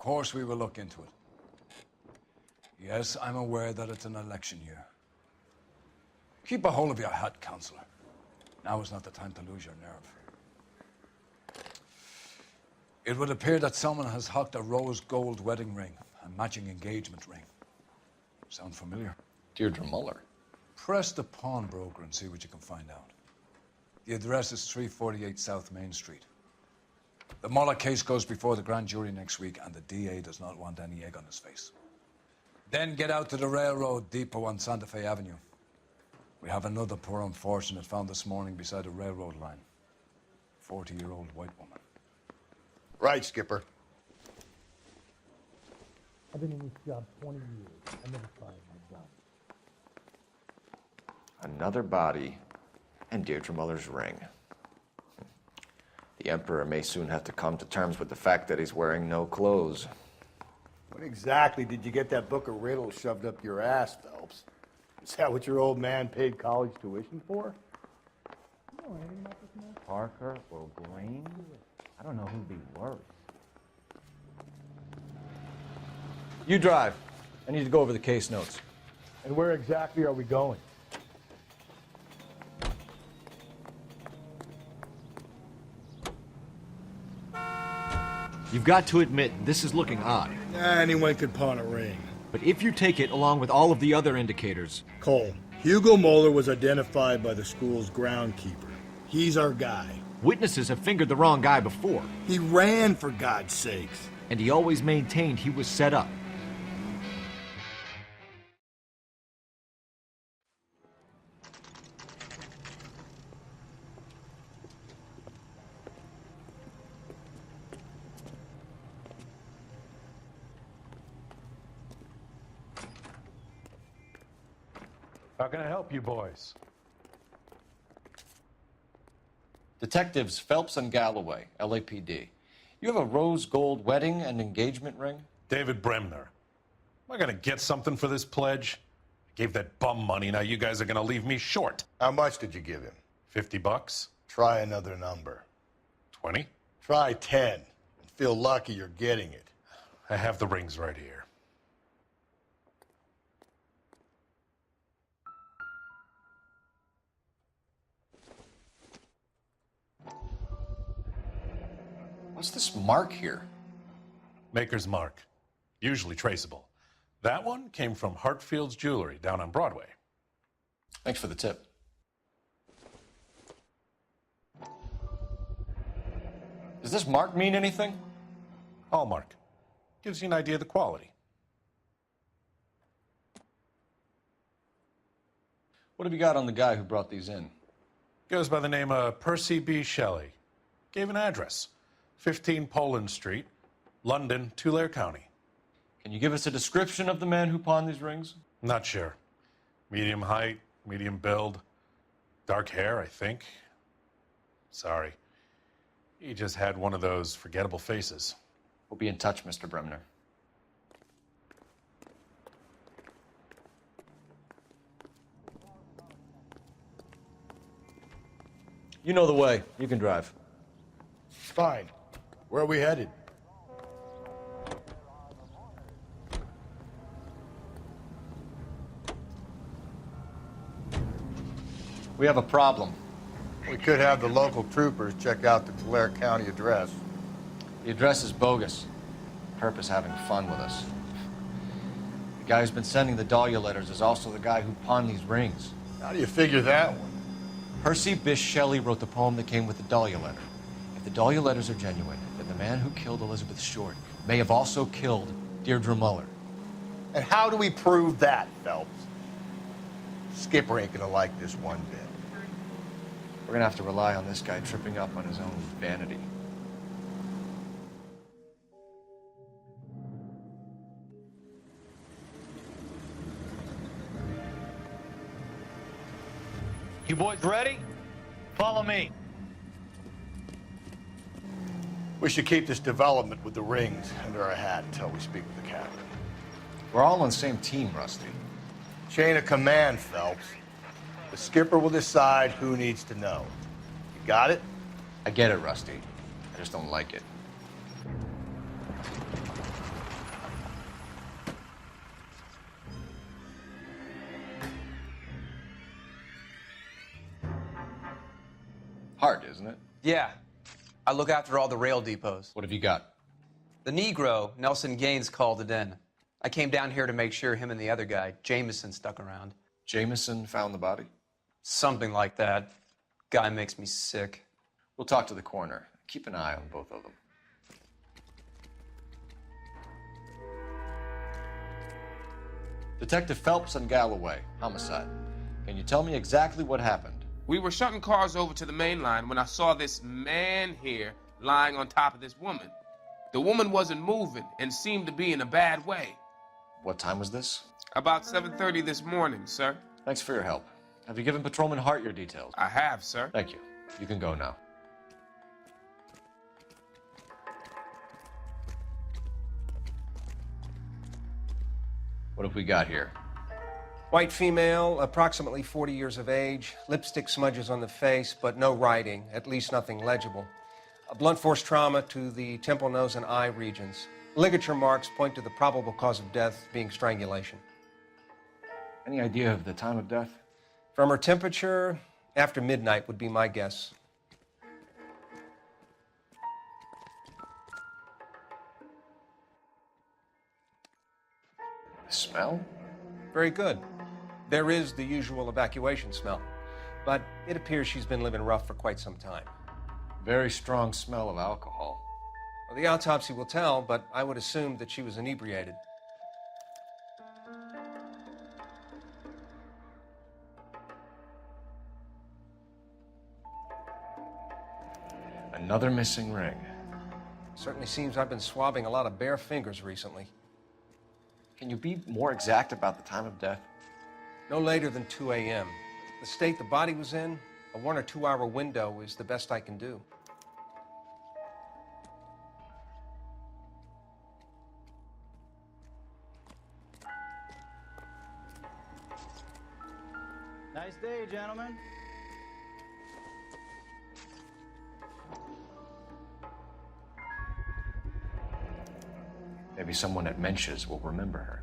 course we will look into it. Yes, I'm aware that it's an election year. Keep a hold of your hat, Counselor. Now is not the time to lose your nerve. It would appear that someone has hocked a rose gold wedding ring, a matching engagement ring. Sound familiar? Deirdre Muller. Press the pawnbroker and see what you can find out. The address is 348 South Main Street. The Muller case goes before the grand jury next week, and the DA does not want any egg on his face. Then get out to the railroad depot on Santa Fe Avenue. We have another poor unfortunate found this morning beside a railroad line. 40-year-old white woman. Right, Skipper. I've been in this job 20 years. I never fired my job. Another body and Deirdre Muller's ring. The Emperor may soon have to come to terms with the fact that he's wearing no clothes. When exactly did you get that book of riddles shoved up your ass, Phelps? Is that what your old man paid college tuition for? Parker or Green? I don't know who'd be worse. You drive. I need to go over the case notes. And where exactly are we going? You've got to admit, this is looking odd. Anyone could pawn a ring. But if you take it along with all of the other indicators... Cole, Hugo Moeller was identified by the school's groundkeeper. He's our guy. Witnesses have fingered the wrong guy before. He ran, for God's sakes. And he always maintained he was set up. How can I help you boys? Detectives Phelps and Galloway, LAPD. You have a rose gold wedding and engagement ring? David Bremner. Am I gonna get something for this pledge? I gave that bum money, now you guys are gonna leave me short. How much did you give him? $50? Try another number. 20? Try 10. And feel lucky you're getting it. I have the rings right here. What's this mark here? Maker's mark. Usually traceable. That one came from Hartfield's Jewelry down on Broadway. Thanks for the tip. Does this mark mean anything? Hallmark. Gives you an idea of the quality. What have you got on the guy who brought these in? Goes by the name of Percy B. Shelley. Gave an address. 15 Poland Street, London, Tulare County. Can you give us a description of the man who pawned these rings? Not sure. Medium height, medium build, dark hair, I think. Sorry. He just had one of those forgettable faces. We'll be in touch, Mr. Bremner. You know the way. You can drive. Fine. Where are we headed? We have a problem. We could have the local troopers check out the Tulare County address. The address is bogus. Purpose having fun with us. The guy who's been sending the Dahlia letters is also the guy who pawned these rings. How do you figure that one? Percy Bysshe Shelley wrote the poem that came with the Dahlia letter. If the Dahlia letters are genuine, then the man who killed Elizabeth Short may have also killed Deirdre Muller. And how do we prove that, Phelps? Skipper ain't gonna like this one bit. We're gonna have to rely on this guy tripping up on his own vanity. You boys ready? Follow me. We should keep this development with the rings under our hat until we speak with the captain. We're all on the same team, Rusty. Chain of command, Phelps. The skipper will decide who needs to know. You got it? I get it, Rusty. I just don't like it. Yeah. I look after all the rail depots. What have you got? The Negro, Nelson Gaines, called it in. I came down here to make sure him and the other guy, Jameson, stuck around. Jameson found the body? Something like that. Guy makes me sick. We'll talk to the coroner. Keep an eye on both of them. Detective Phelps and Galloway, homicide. Can you tell me exactly what happened? We were shutting cars over to the main line when I saw this man here lying on top of this woman. The woman wasn't moving and seemed to be in a bad way. What time was this? About 7:30 this morning, sir. Thanks for your help. Have you given Patrolman Hart your details? I have, sir. Thank you. You can go now. What have we got here? White female, approximately 40 years of age, lipstick smudges on the face, but no writing, at least nothing legible. A blunt force trauma to the temple, nose, and eye regions. Ligature marks point to the probable cause of death being strangulation. Any idea of the time of death? From her temperature, after midnight would be my guess. The smell? Very good. There is the usual evacuation smell, but it appears she's been living rough for quite some time. Very strong smell of alcohol. Well, the autopsy will tell, but I would assume that she was inebriated. Another missing ring. Certainly seems I've been swabbing a lot of bare fingers recently. Can you be more exact about the time of death? No later than 2 a.m. The state the body was in, a 1 or 2 hour window is the best I can do. Nice day, gentlemen. Maybe someone at Mensch's will remember her.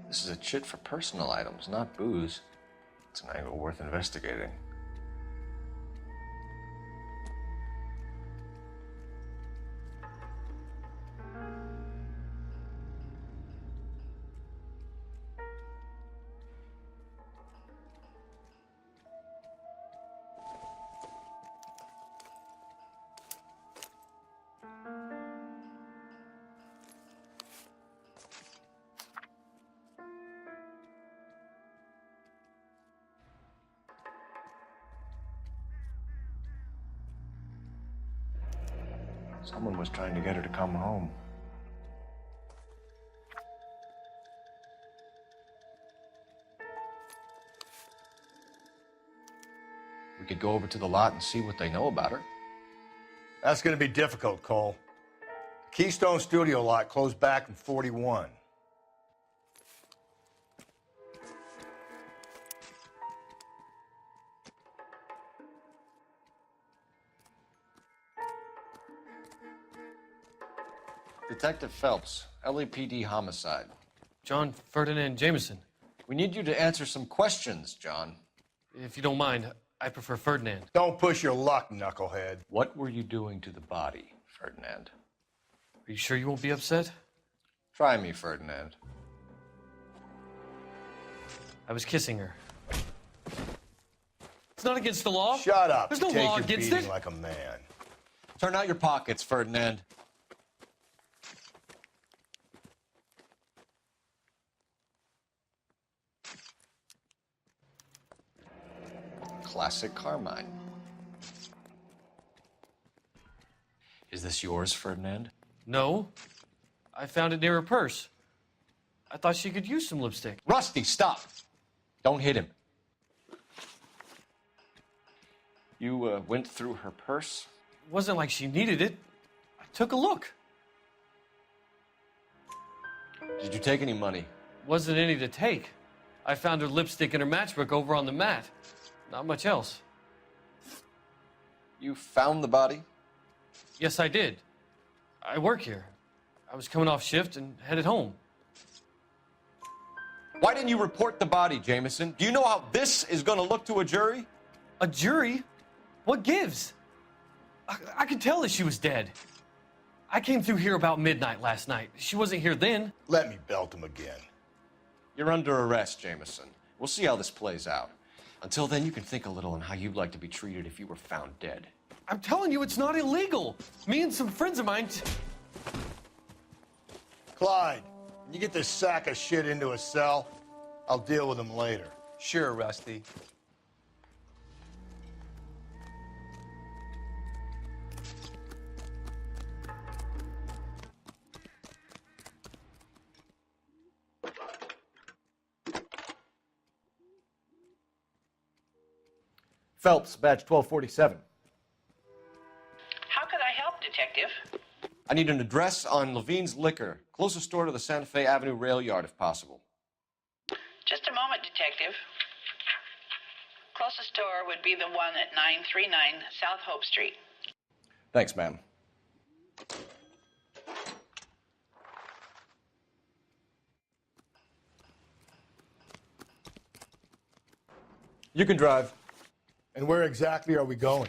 This is a chit for personal items, not booze. It's an angle worth investigating. Someone was trying to get her to come home. We could go over to the lot and see what they know about her. That's going to be difficult, Cole. The Keystone Studio lot closed back in 41. Detective Phelps, LAPD homicide. John Ferdinand Jameson. We need you to answer some questions, John. If you don't mind, I prefer Ferdinand. Don't push your luck, knucklehead. What were you doing to the body, Ferdinand? Are you sure you won't be upset? Try me, Ferdinand. I was kissing her. It's not against the law. Shut up. There's no Take law your against beating it. like a man. Turn out your pockets, Ferdinand. Classic Carmine. Is this yours, Ferdinand? No. I found it near her purse. I thought she could use some lipstick. Rusty, stop! Don't hit him. You went through her purse? It wasn't like she needed it. I took a look. Did you take any money? Wasn't any to take. I found her lipstick and her matchbook over on the mat. Not much else. You found the body? Yes, I did. I work here. I was coming off shift and headed home. Why didn't you report the body, Jameson? Do you know how this is going to look to a jury? A jury? What gives? I could tell that she was dead. I came through here about midnight last night. She wasn't here then. Let me belt him again. You're under arrest, Jameson. We'll see how this plays out. Until then, you can think a little on how you'd like to be treated if you were found dead. I'm telling you, it's not illegal. Me and some friends of mine... Clyde, you get this sack of shit into a cell. I'll deal with him later. Sure, Rusty. Phelps, badge 1247. How could I help, Detective? I need an address on Levine's Liquor, closest store to the Santa Fe Avenue rail yard, if possible. Just a moment, Detective. Closest store would be the one at 939 South Hope Street. Thanks, ma'am. You can drive. And where exactly are we going?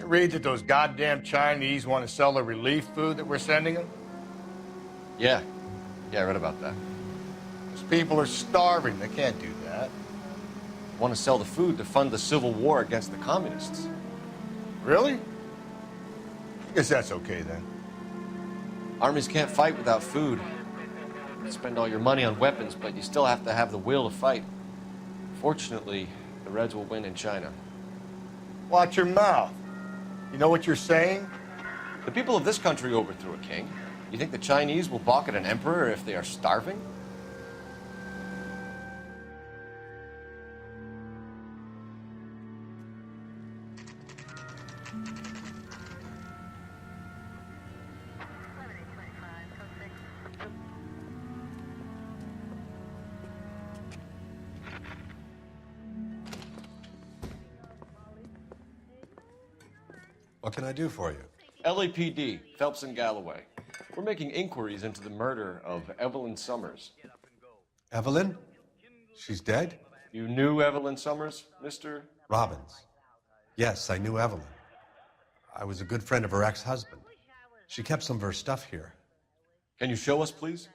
Read that those goddamn Chinese want to sell the relief food that we're sending them? Yeah, I read about that. Those people are starving. They can't do that. Want to sell the food to fund the civil war against the communists. Really? I guess that's okay then. Armies can't fight without food. You spend all your money on weapons, but you still have to have the will to fight. Fortunately, the Reds will win in China. Watch your mouth. You know what you're saying? The people of this country overthrew a king. You think the Chinese will balk at an emperor if they are starving? What can I do for you? LAPD, Phelps and Galloway. We're making inquiries into the murder of Evelyn Summers. Evelyn? She's dead? You knew Evelyn Summers, Mr. Robbins. Yes, I knew Evelyn. I was a good friend of her ex-husband. She kept some of her stuff here. Can you show us, please?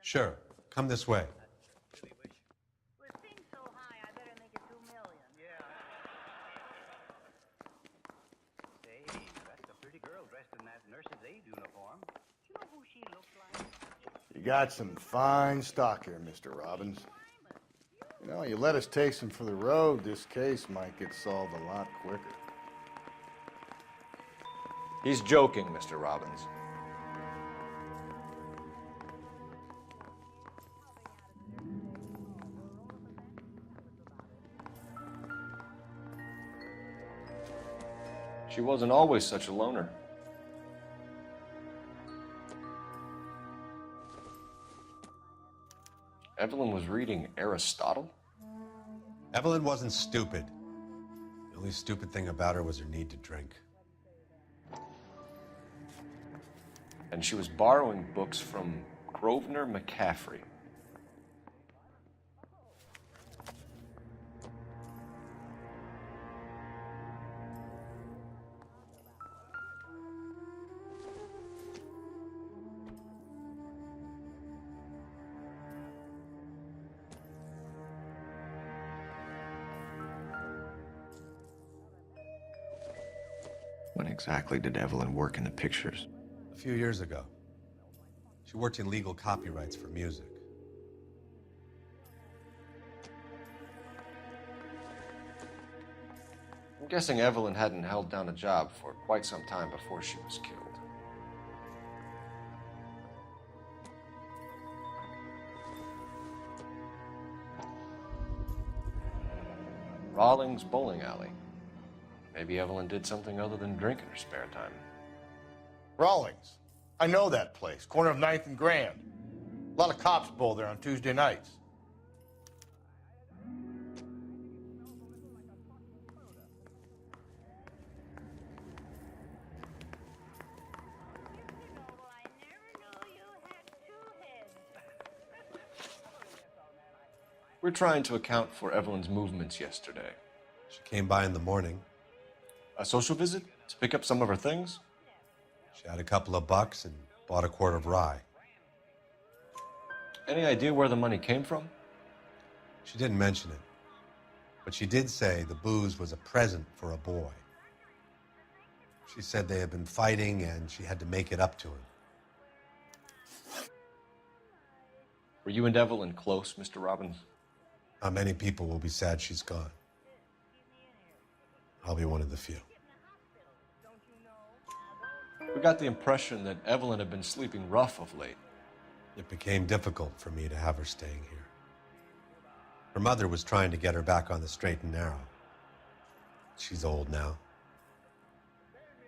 Sure. Come this way. You got some fine stock here, Mr. Robbins. You know, you let us take some for the road, this case might get solved a lot quicker. He's joking, Mr. Robbins. She wasn't always such a loner. Evelyn was reading Aristotle? Evelyn wasn't stupid. The only stupid thing about her was her need to drink. And she was borrowing books from Grosvenor McCaffrey. When exactly did Evelyn work in the pictures? A few years ago. She worked in legal copyrights for music. I'm guessing Evelyn hadn't held down a job for quite some time before she was killed. Rawlings Bowling Alley. Maybe Evelyn did something other than drink in her spare time. Rawlings. I know that place. Corner of 9th and Grand. A lot of cops bowl there on Tuesday nights. We're trying to account for Evelyn's movements yesterday. She came by in the morning. A social visit to pick up some of her things? She had a couple of bucks and bought a quart of rye. Any idea where the money came from? She didn't mention it, but she did say the booze was a present for a boy. She said they had been fighting and she had to make it up to him. Were you and Evelyn close, Mr. Robbins? Not many people will be sad she's gone. I'll be one of the few. We got the impression that Evelyn had been sleeping rough of late. It became difficult for me to have her staying here. Her mother was trying to get her back on the straight and narrow. She's old now.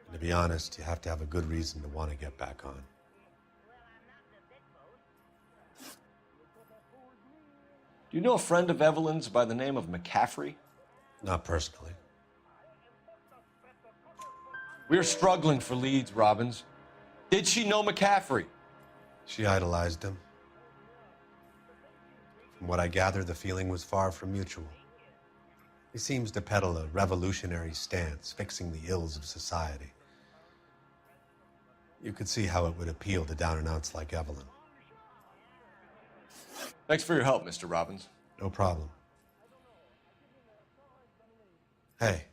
And to be honest, you have to have a good reason to want to get back on. Do you know a friend of Evelyn's by the name of McCaffrey? Not personally. We're struggling for leads, Robbins. Did she know McCaffrey? She idolized him. From what I gather, the feeling was far from mutual. He seems to peddle a revolutionary stance, fixing the ills of society. You could see how it would appeal to down-and-outs like Evelyn. Thanks for your help, Mr. Robbins. No problem. Hey,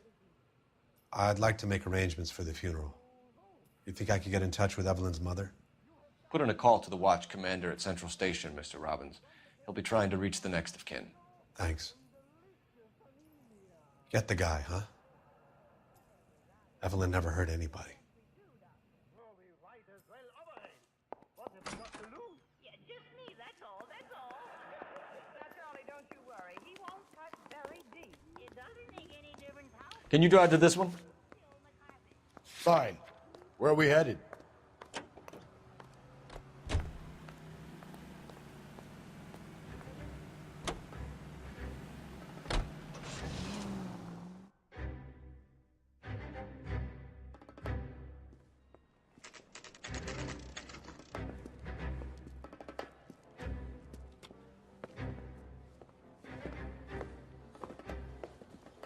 I'd like to make arrangements for the funeral. You think I could get in touch with Evelyn's mother? Put in a call to the watch commander at Central Station, Mr. Robbins. He'll be trying to reach the next of kin. Thanks. Get the guy, huh? Evelyn never hurt anybody. Can you drive to this one? Fine. Where are we headed?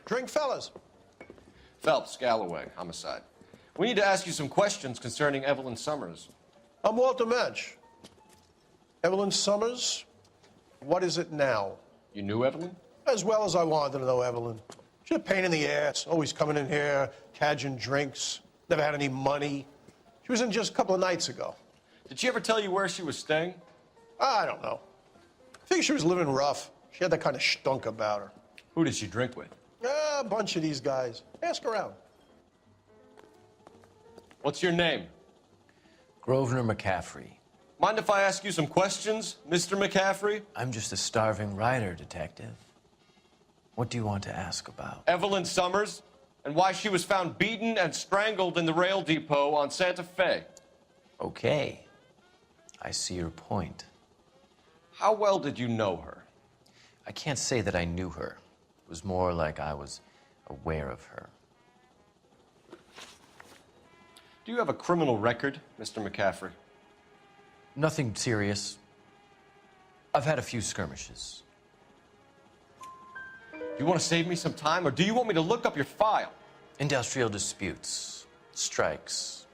Drink, fellas. Phelps, Galloway, homicide. We need to ask you some questions concerning Evelyn Summers. I'm Walter Mensch. Evelyn Summers, what is it now? You knew Evelyn? As well as I wanted to know Evelyn. She's a pain in the ass, always coming in here, cadging drinks, never had any money. She was in just a couple of nights ago. Did she ever tell you where she was staying? I don't know. I think she was living rough. She had that kind of stunk about her. Who did she drink with? A bunch of these guys. Ask around. What's your name? Grosvenor McCaffrey. Mind if I ask you some questions, Mr. McCaffrey? I'm just a starving writer, Detective. What do you want to ask about? Evelyn Summers, and why she was found beaten and strangled in the rail depot on Santa Fe. Okay. I see your point. How well did you know her? I can't say that I knew her. It was more like I was aware of her. Do you have a criminal record, Mr. McCaffrey? Nothing serious. I've had a few skirmishes. Do you want to save me some time, or do you want me to look up your file? Industrial disputes, strikes,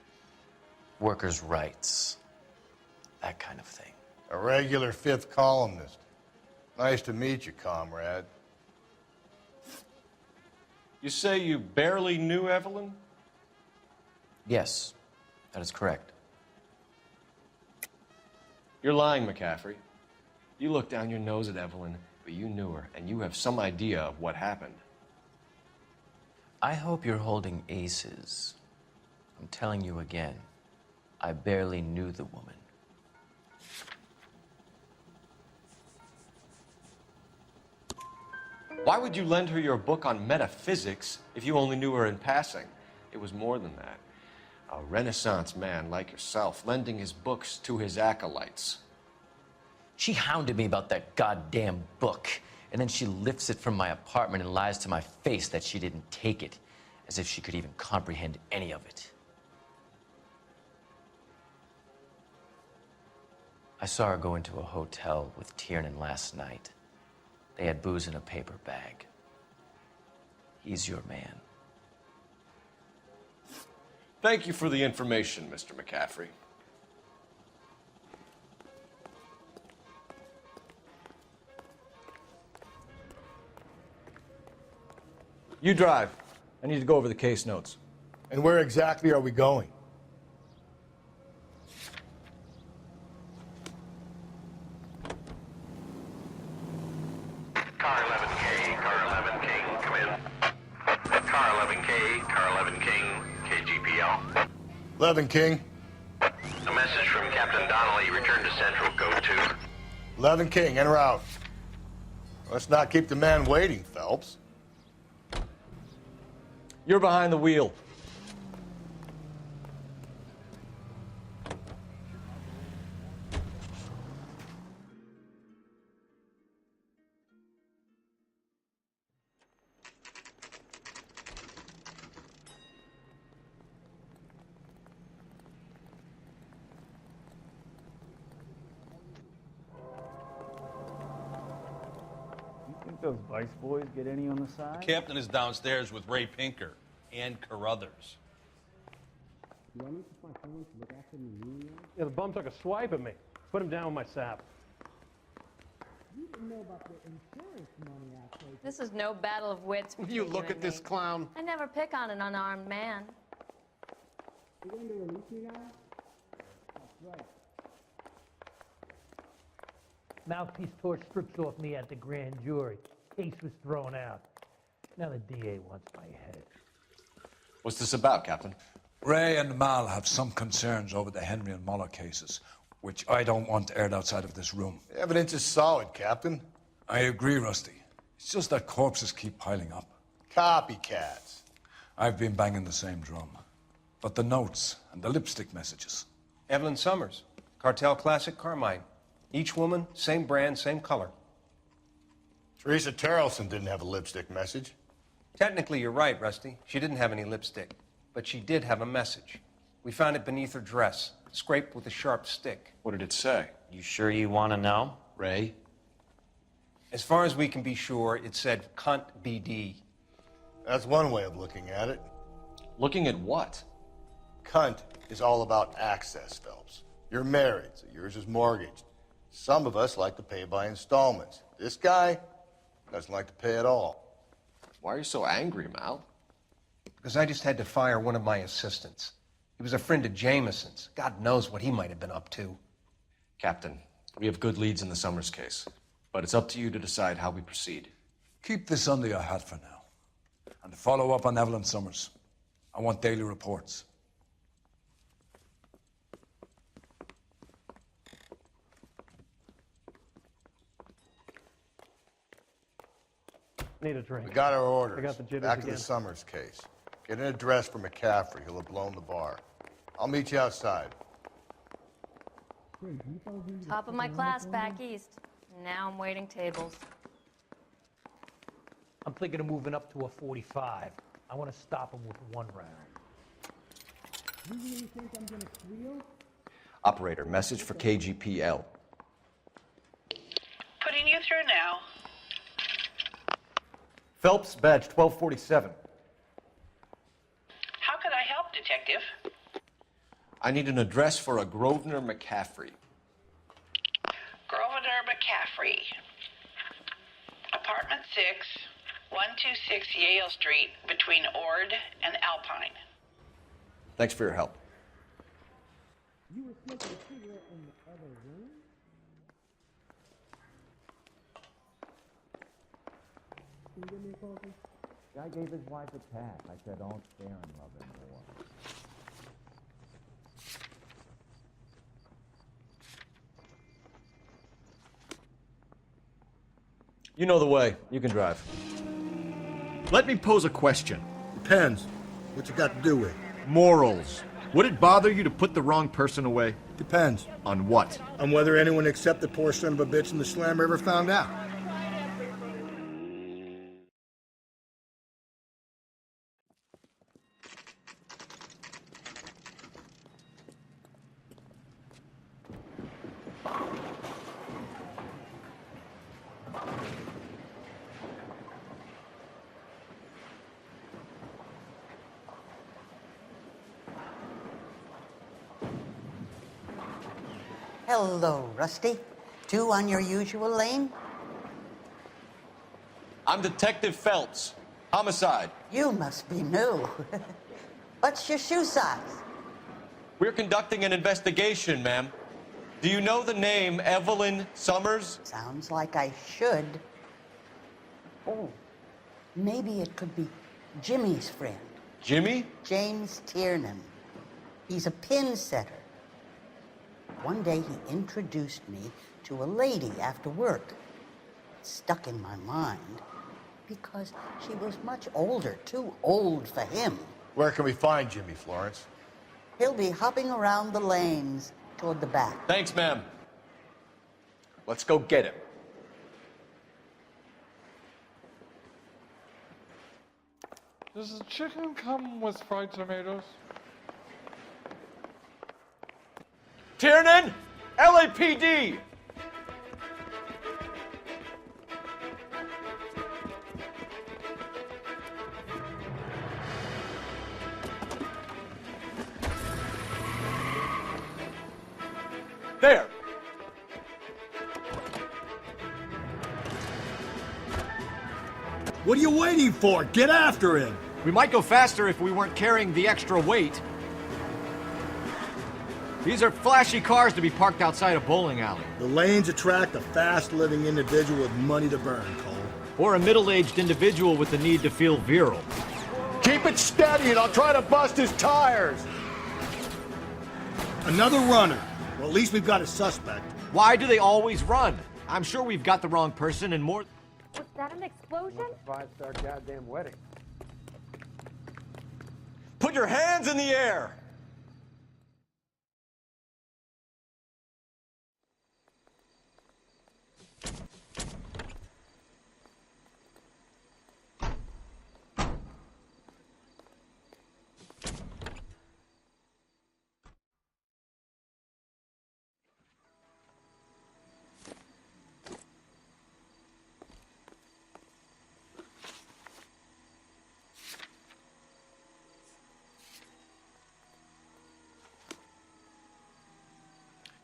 workers' rights, that kind of thing. A regular fifth columnist. Nice to meet you, comrade. You say you barely knew Evelyn? Yes, that is correct. You're lying, McCaffrey. You looked down your nose at Evelyn, but you knew her, and you have some idea of what happened. I hope you're holding aces. I'm telling you again, I barely knew the woman. Why would you lend her your book on metaphysics if you only knew her in passing? It was more than that. A Renaissance man like yourself lending his books to his acolytes. She hounded me about that goddamn book, and then she lifts it from my apartment and lies to my face that she didn't take it, as if she could even comprehend any of it. I saw her go into a hotel with Tiernan last night. They had booze in a paper bag. He's your man. Thank you for the information, Mr. McCaffrey. You drive. I need to go over the case notes. And where exactly are we going? Car 11K, Car 11 King, come in. Car 11K, Car 11 King, KGPL. 11 King. A message from Captain Donnelly, return to Central, code 2. 11 King, en route. Let's not keep the man waiting, Phelps. You're behind the wheel. Those Vice boys get any on the side? The captain is downstairs with Ray Pinker and Carruthers. Do I need to find someone to look after me? Yeah, the bum took a swipe at me. Put him down with my sap. You didn't know about the insurance money I paid. This is no battle of wits. Will you look at this clown? I never pick on an unarmed man. You going to release me now? That's right. Mouthpiece tore strips off me at the grand jury. Case was thrown out. Now the DA wants my head. What's this about, Captain? Ray and Mal have some concerns over the Henry and Muller cases, which I don't want aired outside of this room. The evidence is solid, Captain. I agree, Rusty. It's just that corpses keep piling up. Copycats. I've been banging the same drum. But the notes and the lipstick messages. Evelyn Summers, Cartel Classic Carmine. Each woman, same brand, same color. Teresa Terrelson didn't have a lipstick message. Technically, you're right, Rusty. She didn't have any lipstick. But she did have a message. We found it beneath her dress, scraped with a sharp stick. What did it say? You sure you want to know? Ray? As far as we can be sure, it said, cunt BD. That's one way of looking at it. Looking at what? Cunt is all about access, Phelps. You're married, so yours is mortgaged. Some of us like to pay by installments. This guy doesn't like to pay at all. Why are you so angry, Mal? Because I just had to fire one of my assistants. He was a friend of Jameson's. God knows what he might have been up to. Captain, we have good leads in the Summers case, but it's up to you to decide how we proceed. Keep this under your hat for now. And to follow up on Evelyn Summers, I want daily reports. Need a drink. We got our orders. I got the jitters Back again. to the Summers case. Get an address for McCaffrey. He'll have blown the bar. I'll meet you outside. Top of my class back east. Now I'm waiting tables. I'm thinking of moving up to a 45. I want to stop him with one round. You really think I'm gonna squeal? Operator, message for KGPL. Putting you through now. Phelps, badge 1247. How could I help, Detective? I need an address for a Grosvenor McCaffrey. Grosvenor McCaffrey. Apartment 6, 126 Yale Street, between Ord and Alpine. Thanks for your help. You were smoking a cigarette in the other room? Can you give me a coffee? Guy gave his wife a tap. I said, don't stare and love him more. You know the way. You can drive. Let me pose a question. Depends. What you got to do with it? Morals. Would it bother you to put the wrong person away? Depends. On what? On whether anyone except the poor son of a bitch in the slammer ever found out. Hello, Rusty. Two on your usual lane? I'm Detective Phelps. Homicide. You must be new. What's your shoe size? We're conducting an investigation, ma'am. Do you know the name Evelyn Summers? Sounds like I should. Oh, maybe it could be Jimmy's friend. Jimmy? James Tiernan. He's a pin setter. One day he introduced me to a lady after work. It stuck in my mind because she was much older, too old for him. Where can we find Jimmy, Florence? He'll be hopping around the lanes toward the back. Thanks, ma'am. Let's go get him. Does the chicken come with fried tomatoes? Tiernan! LAPD! There! What are you waiting for? Get after him! We might go faster if we weren't carrying the extra weight. These are flashy cars to be parked outside a bowling alley. The lanes attract a fast-living individual with money to burn, Cole. Or a middle-aged individual with the need to feel virile. Keep it steady and I'll try to bust his tires. Another runner. Well, at least we've got a suspect. Why do they always run? I'm sure we've got the wrong person and more... Was that an explosion? A 5-star goddamn wedding. Put your hands in the air!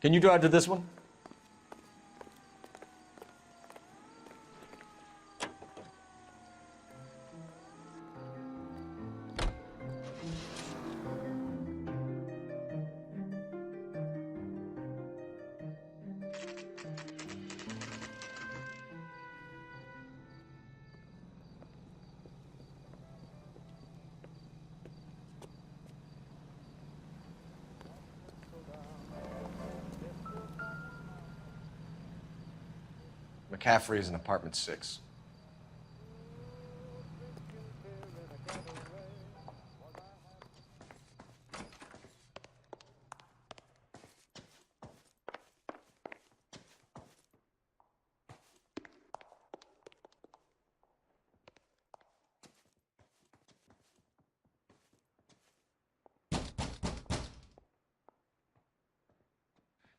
Can you drive to this one? McCaffrey is in apartment 6.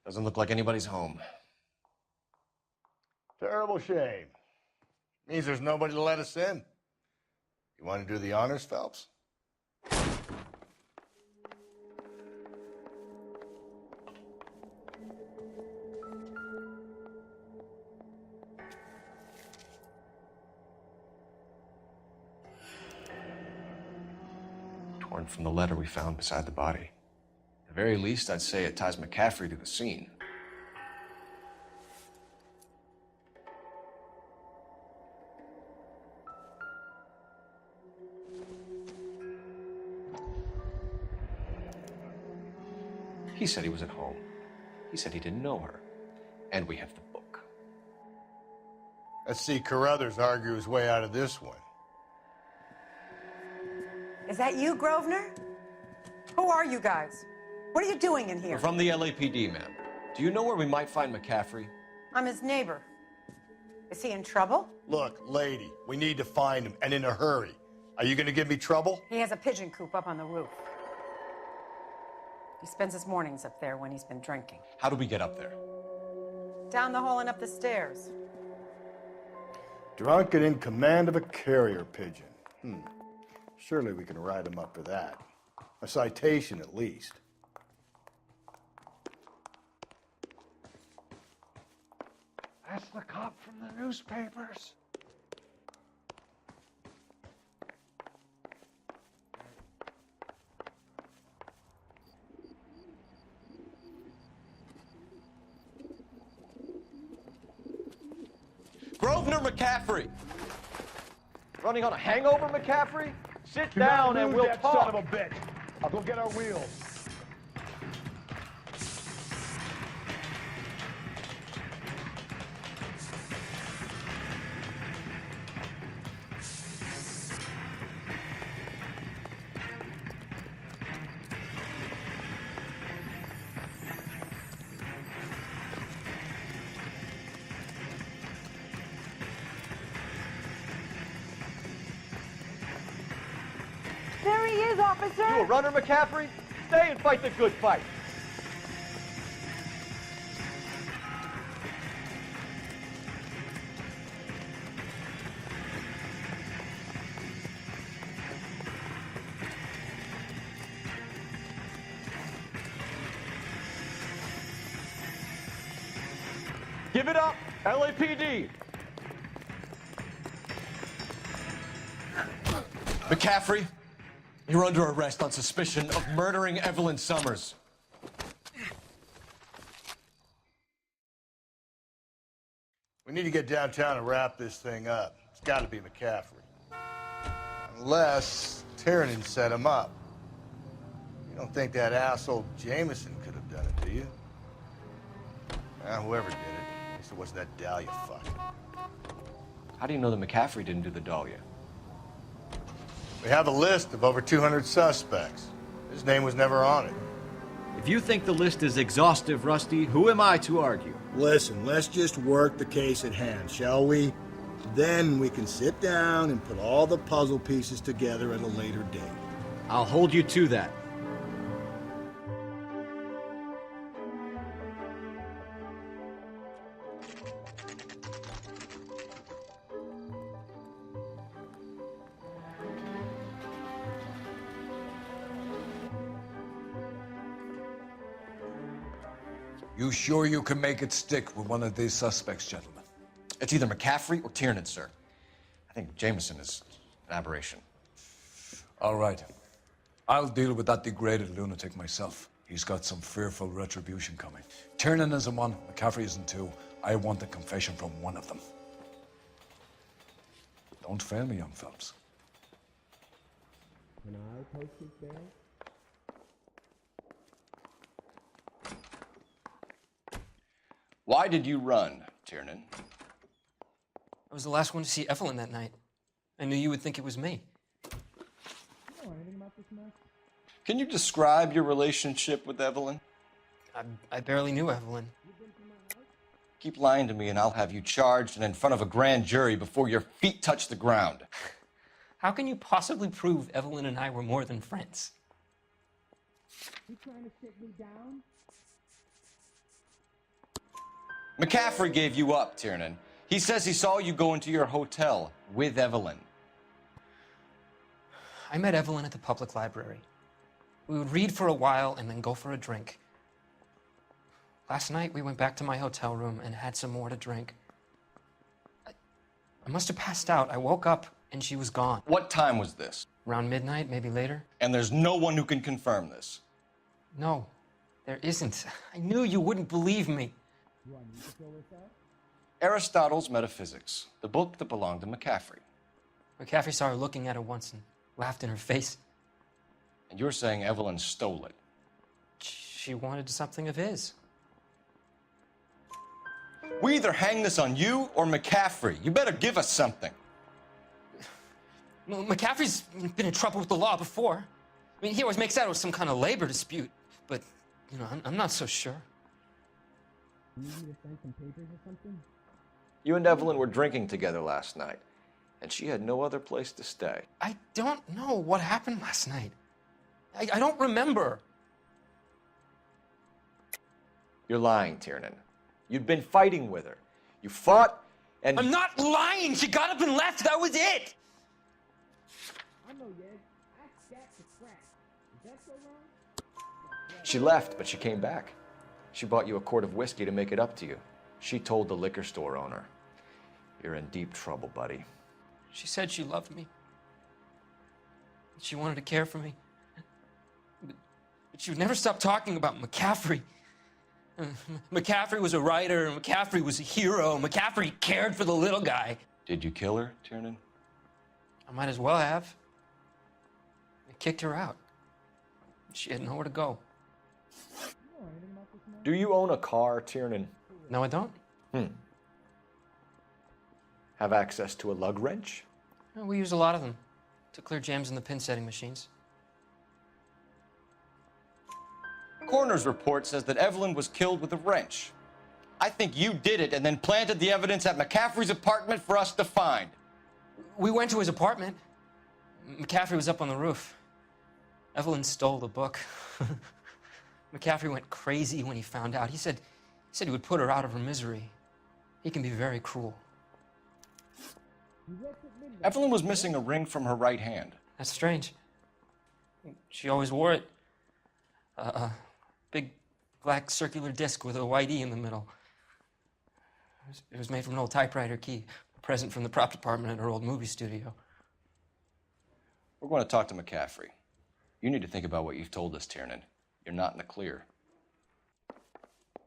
Doesn't look like anybody's home. Terrible shame. Means there's nobody to let us in. You want to do the honors, Phelps? Torn from the letter we found beside the body. At the very least, I'd say it ties McCaffrey to the scene. He said he was at home. He said he didn't know her. And we have the book. Let's see Carruthers argue his way out of this one. Is that you, Grosvenor? Who are you guys? What are you doing in here? We're from the LAPD, ma'am. Do you know where we might find McCaffrey? I'm his neighbor. Is he in trouble? Look, lady, we need to find him, and in a hurry. Are you going to give me trouble? He has a pigeon coop up on the roof. He spends his mornings up there when he's been drinking. How do we get up there? Down the hall and up the stairs. Drunk and in command of a carrier pigeon. Surely we can write him up for that. A citation, at least. That's the cop from the newspapers. Grosvenor McCaffrey! Running on a hangover, McCaffrey? Sit down and we'll talk. Son of a bitch. I'll go get our wheels. There he is, officer! You a runner, McCaffrey? Stay and fight the good fight. Give it up, LAPD! McCaffrey, you're under arrest on suspicion of murdering Evelyn Summers. We need to get downtown and wrap this thing up. It's got to be McCaffrey. Unless Tiernan set him up. You don't think that asshole Jameson could have done it, do you? Whoever did it. At least it wasn't that Dahlia fuck. How do you know that McCaffrey didn't do the Dahlia? We have a list of over 200 suspects. His name was never on it. If you think the list is exhaustive, Rusty, who am I to argue? Listen, let's just work the case at hand, shall we? Then we can sit down and put all the puzzle pieces together at a later date. I'll hold you to that. You sure you can make it stick with one of these suspects, gentlemen? It's either McCaffrey or Tiernan, sir. I think Jameson is an aberration. All right. I'll deal with that degraded lunatic myself. He's got some fearful retribution coming. Tiernan isn't one, McCaffrey isn't two. I want a confession from one of them. Don't fail me, young Phelps. Can I post his bag? Why did you run, Tiernan? I was the last one to see Evelyn that night. I knew you would think it was me. You know anything about this mess? Can you describe your relationship with Evelyn? I barely knew Evelyn. Keep lying to me and I'll have you charged and in front of a grand jury before your feet touch the ground. How can you possibly prove Evelyn and I were more than friends? You trying to sit me down? McCaffrey gave you up, Tiernan. He says he saw you go into your hotel with Evelyn. I met Evelyn at the public library. We would read for a while and then go for a drink. Last night, we went back to my hotel room and had some more to drink. I must have passed out. I woke up and she was gone. What time was this? Around midnight, maybe later. And there's no one who can confirm this? No, there isn't. I knew you wouldn't believe me. Do I need to fill this out? Aristotle's Metaphysics, the book that belonged to McCaffrey. McCaffrey saw her looking at it once and laughed in her face. And you're saying Evelyn stole it? She wanted something of his. We either hang this on you or McCaffrey. You better give us something. Well, McCaffrey's been in trouble with the law before. I mean, he always makes out it was some kind of labor dispute. But, you know, I'm not so sure. Do you need me to sign some papers or something? You and Evelyn were drinking together last night, and she had no other place to stay. I don't know what happened last night. I don't remember. You're lying, Tiernan. You'd been fighting with her. You fought, and... I'm not lying! She got up and left! That was it! I know, Yed. I stacked the crack. Is that so wrong? She left, but she came back. She bought you a quart of whiskey to make it up to you. She told the liquor store owner. You're in deep trouble, buddy. She said she loved me. She wanted to care for me. But she would never stop talking about McCaffrey. McCaffrey was a writer, and McCaffrey was a hero. McCaffrey cared for the little guy. Did you kill her, Tiernan? I might as well have. I kicked her out. She had nowhere to go. Do you own a car, Tiernan? No, I don't. Have access to a lug wrench? We use a lot of them to clear jams in the pin setting machines. Coroner's report says that Evelyn was killed with a wrench. I think you did it and then planted the evidence at McCaffrey's apartment for us to find. We went to his apartment. McCaffrey was up on the roof. Evelyn stole the book. McCaffrey went crazy when he found out. He said he would put her out of her misery. He can be very cruel. Evelyn was missing a ring from her right hand. That's strange. She always wore it. Big black circular disc with a white E in the middle. It was made from an old typewriter key, a present from the prop department at her old movie studio. We're going to talk to McCaffrey. You need to think about what you've told us, Tiernan. You're not in the clear.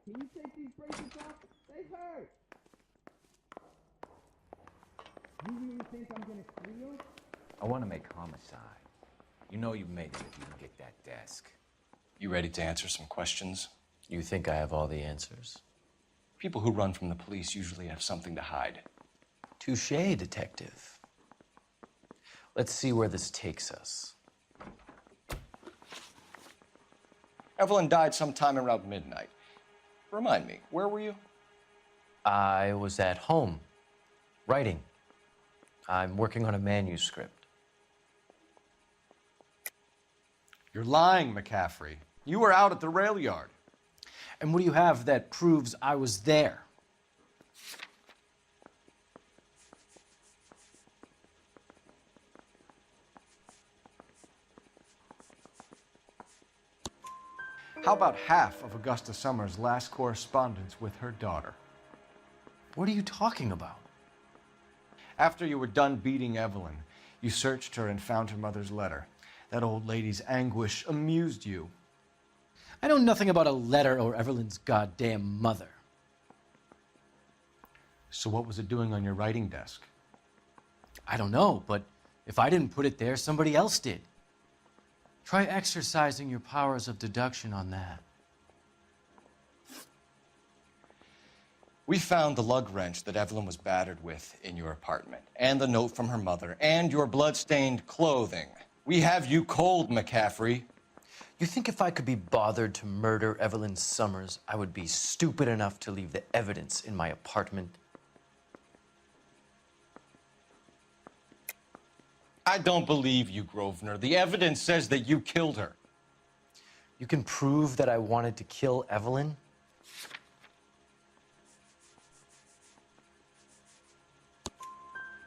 Can you take these braces off? They hurt. You really think I'm gonna squeal? I want to make homicide. You know you made it if you can get that desk. You ready to answer some questions? You think I have all the answers? People who run from the police usually have something to hide. Touché, detective. Let's see where this takes us. Evelyn died sometime around midnight. Remind me, where were you? I was at home, writing. I'm working on a manuscript. You're lying, McCaffrey. You were out at the rail yard. And what do you have that proves I was there? How about half of Augusta Summers' last correspondence with her daughter? What are you talking about? After you were done beating Evelyn, you searched her and found her mother's letter. That old lady's anguish amused you. I know nothing about a letter or Evelyn's goddamn mother. So what was it doing on your writing desk? I don't know, but if I didn't put it there, somebody else did. Try exercising your powers of deduction on that. We found the lug wrench that Evelyn was battered with in your apartment, and the note from her mother, and your blood-stained clothing. We have you cold, McCaffrey. You think if I could be bothered to murder Evelyn Summers, I would be stupid enough to leave the evidence in my apartment? I don't believe you, Grosvenor. The evidence says that you killed her. You can prove that I wanted to kill Evelyn?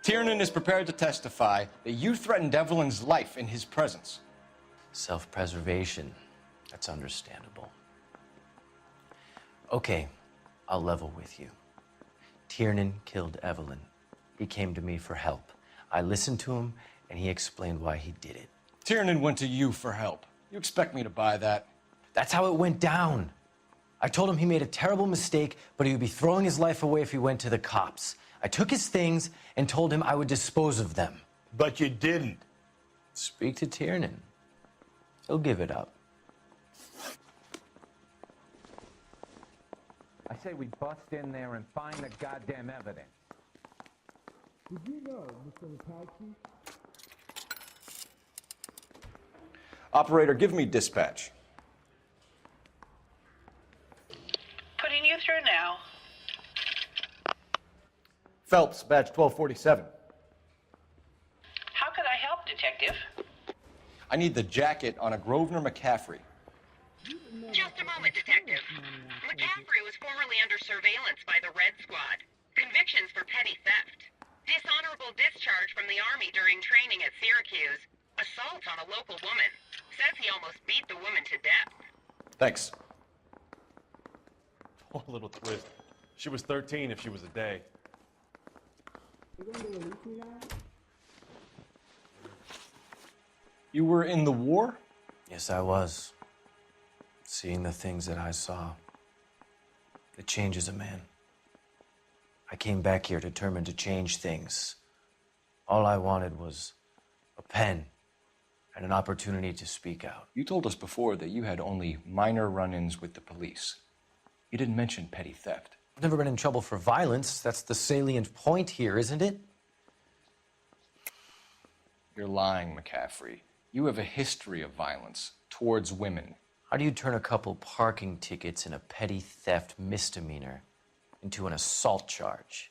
Tiernan is prepared to testify that you threatened Evelyn's life in his presence. Self-preservation. That's understandable. Okay, I'll level with you. Tiernan killed Evelyn. He came to me for help. I listened to him, and he explained why he did it. Tiernan went to you for help. You expect me to buy that? That's how it went down. I told him he made a terrible mistake, but he would be throwing his life away if he went to the cops. I took his things and told him I would dispose of them. But you didn't. Speak to Tiernan. He'll give it up. I say we bust in there and find the goddamn evidence. Did you know, Mr. Rapalski? Operator, give me dispatch. Putting you through now. Phelps, badge 1247. How could I help, Detective? I need the jacket on a Grosvenor McCaffrey. Just a moment, Detective. McCaffrey was formerly under surveillance by the Red Squad. Convictions for petty theft. Dishonorable discharge from the Army during training at Syracuse. Assault on a local woman. Says he almost beat the woman to death. Thanks. Oh, a little twist. She was 13 if she was a day. You were in the war? Yes, I was. Seeing the things that I saw, it changes a man. I came back here determined to change things. All I wanted was a pen and an opportunity to speak out. You told us before that you had only minor run-ins with the police. You didn't mention petty theft. I've never been in trouble for violence. That's the salient point here, isn't it? You're lying, McCaffrey. You have a history of violence towards women. How do you turn a couple parking tickets and a petty theft misdemeanor into an assault charge?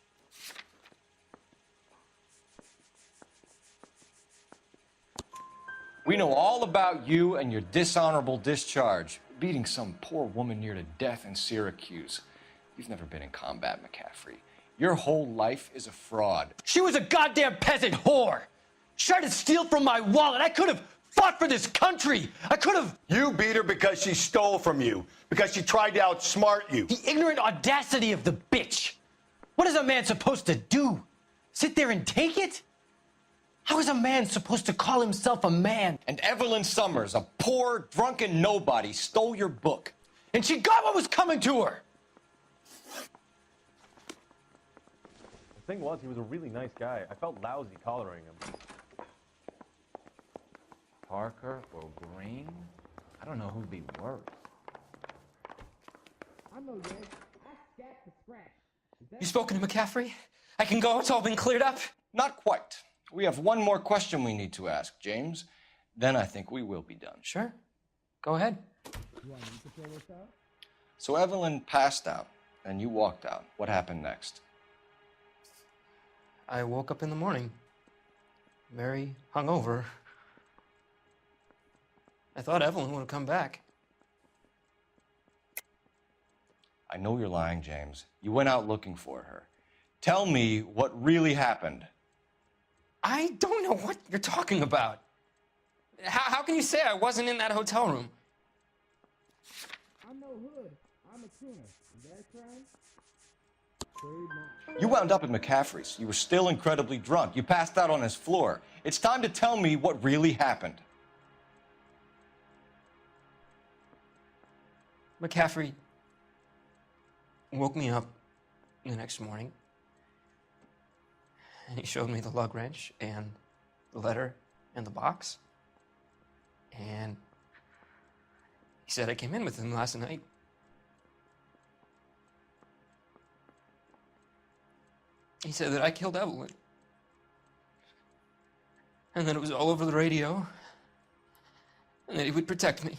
We know all about you and your dishonorable discharge, beating some poor woman near to death in Syracuse. You've never been in combat, McCaffrey. Your whole life is a fraud. She was a goddamn peasant whore! She tried to steal from my wallet. I could have fought for this country. I could have... You beat her because she stole from you, because she tried to outsmart you. The ignorant audacity of the bitch. What is a man supposed to do? Sit there and take it? How is a man supposed to call himself a man? And Evelyn Summers, a poor, drunken nobody, stole your book. And she got what was coming to her. The thing was, he was a really nice guy. I felt lousy collaring him. Parker or Green? I don't know who'd be worse. I know, Red. I stacked the scratch. You spoken to McCaffrey? I can go? It's all been cleared up? Not quite. We have one more question we need to ask, James. Then I think we will be done. Sure. Go ahead. Do I need to fill this out? So Evelyn passed out, and you walked out. What happened next? I woke up in the morning, very hungover. I thought Evelyn would have come back. I know you're lying, James. You went out looking for her. Tell me what really happened. I don't know what you're talking about. How can you say I wasn't in that hotel room? I'm no hood. I'm a tuner. Is that crime? You wound up at McCaffrey's. You were still incredibly drunk. You passed out on his floor. It's time to tell me what really happened. McCaffrey woke me up the next morning, and he showed me the lug wrench and the letter and the box. And he said I came in with him last night. He said that I killed Evelyn. And that it was all over the radio. And that he would protect me.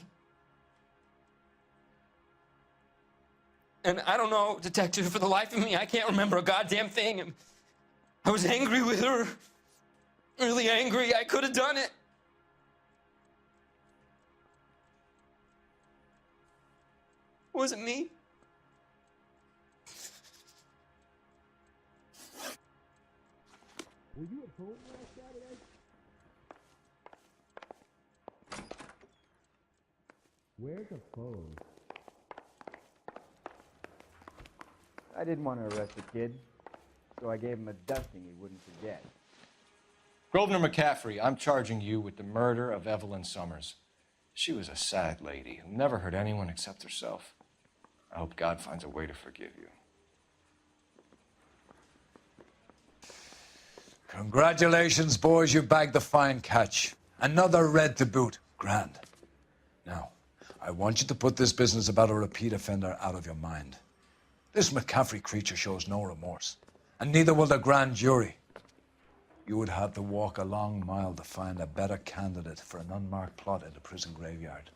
And I don't know, Detective, for the life of me, I can't remember a goddamn thing. And I was angry with her. Really angry. I could have done it. Was it me? Were you at home last Saturday? Where's the phone? I didn't want to arrest the kid, so I gave him a dusting he wouldn't forget. Grosvenor McCaffrey, I'm charging you with the murder of Evelyn Summers. She was a sad lady who never hurt anyone except herself. I hope God finds a way to forgive you. Congratulations, boys. You bagged the fine catch. Another red to boot. Grand. Now, I want you to put this business about a repeat offender out of your mind. This McCaffrey creature shows no remorse, and neither will the grand jury. You would have to walk a long mile to find a better candidate for an unmarked plot in the prison graveyard.